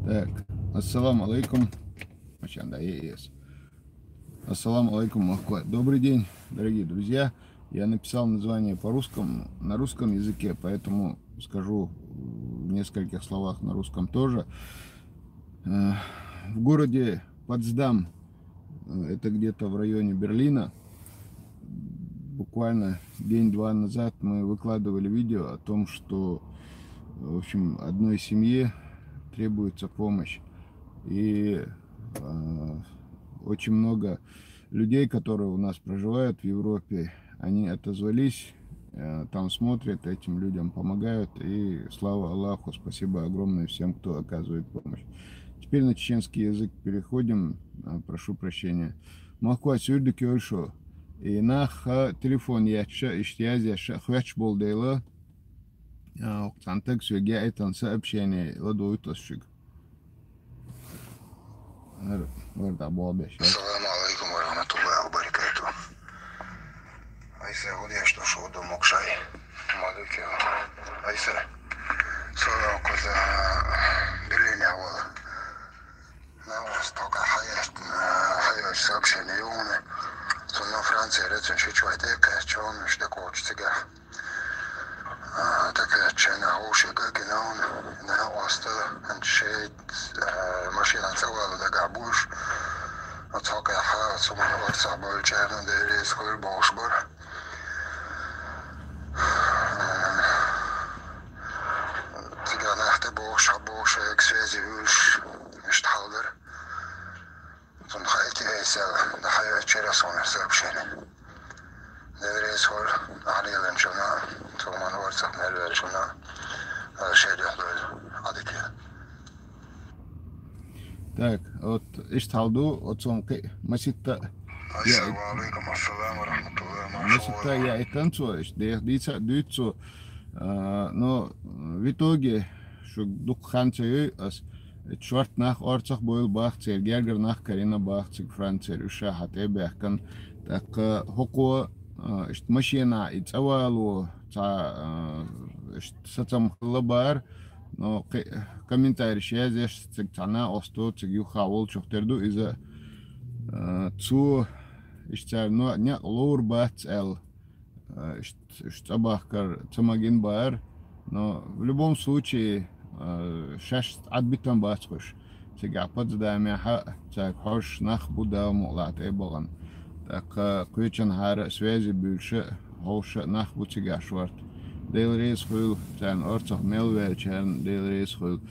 Так, ассаламу алейкум. Ассаламу алейкум, Махква. Добрый день, дорогие друзья. Я написал название на русском языке, поэтому скажу в нескольких словах на русском тоже. В городе Потсдам, это где-то в районе Берлина, буквально день-два назад мы выкладывали видео о том, что, в общем, одной семье требуется помощь. И очень много людей, которые у нас проживают в Европе, они отозвались, там смотрят, этим людям помогают. И слава Аллаху, спасибо огромное всем, кто оказывает помощь. Теперь на чеченский язык переходим. Прошу прощения. Махкуа сюрдик ёшо. И нах телефон яча иштияз хвяч бол дейла. Тантек сюге айтан сообщение ладуют осшиг. Assalamu alaikum wa rahmatullahi wa barakatuh. Ayse hodja što šodo mokšaj. Maduke. Ayse. Sonra koza Berlin'e var. Ne var stoka hayat сообщение юны. Sonra Franция recen și çoğaydık. Çoğun işte koçtiga. Така чена ушига генаун на оста аншейд машина цавала да габуш отсока ха суман орца болчарна дери скол бошбор тигана хте бош бош эксвези улш иштхалдер сон хайти хейсел да хайя чера сомер сообщение дери скол алилен шона суман орца мелвер шона шейд яхдой адики. Так, вот ишталду, от сонки, масита я и танцуешь, дыцу, но в итоге, что дух ханцей, чёрт нах орцах был бахцер, гергер нах карина бахцер, францер, уша хатебехкан, так хоко, машина и цавалу, сатам хлабар, но комментарий я здесь цена осто цегю хавол чухтерду из-за цу но не лор бацел штабахкар цамагин бар, но в любом случае шесть отбитан бацхуш цега поддаме ха цег хош нах буда мулат эбоган так кучен хар связи больше хош нах бутига шварт Deel reis goed zijn oorlog melwerken deel reis goed.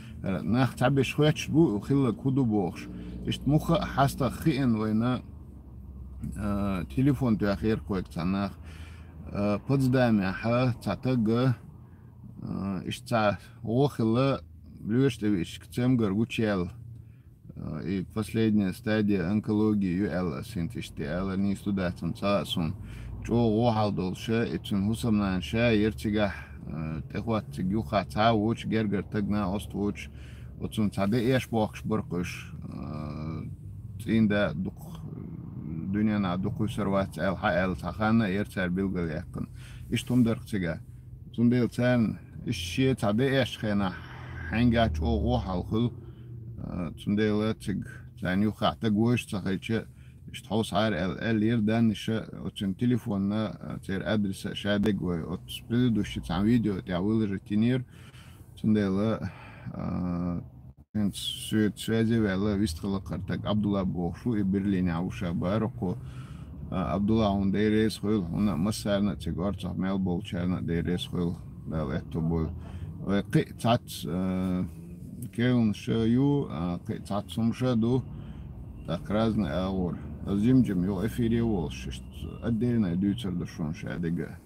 Nacht heb ik schwetsch bu gille kudubox. Is het mocht hasta geen wena telefoon te achter kwijt zijn. Potsdam ha tatag is ta охила блюштевич к тем горгучел. И последняя стадия онкологии юэла синтишти эла не студентам цаасун. جو واحد دل شيء اتن حسم نان شيء يرتجع تقوت تجيو خاطع وش جرجر تجنا أست وش وتن تعدي إيش باخش برقش تين ده دق دنيا نادق سروات الحال تخانة يرتر بيلقى يكن إيش تم درتجع تم دلتان الشيء تعدي إيش خنا حنجات جو واحد خل تم دلتج تانيو خاطع وش تخيل Штаус ар лирдан еще очень телефон на тер адрес шадегой от предыдущий там видео я выложу тенир цундела связи вела вистрала картак Абдулла Бохшу и Берлине ауша бароко Абдулла он дейрес хил он масарна тигарца мел болчарна дейрес хил дал это был قطعة كيون شيو قطعة سمشادو так разные аор. Зимджим его эфире волшишь. Отдельно дюйцер душон шадега.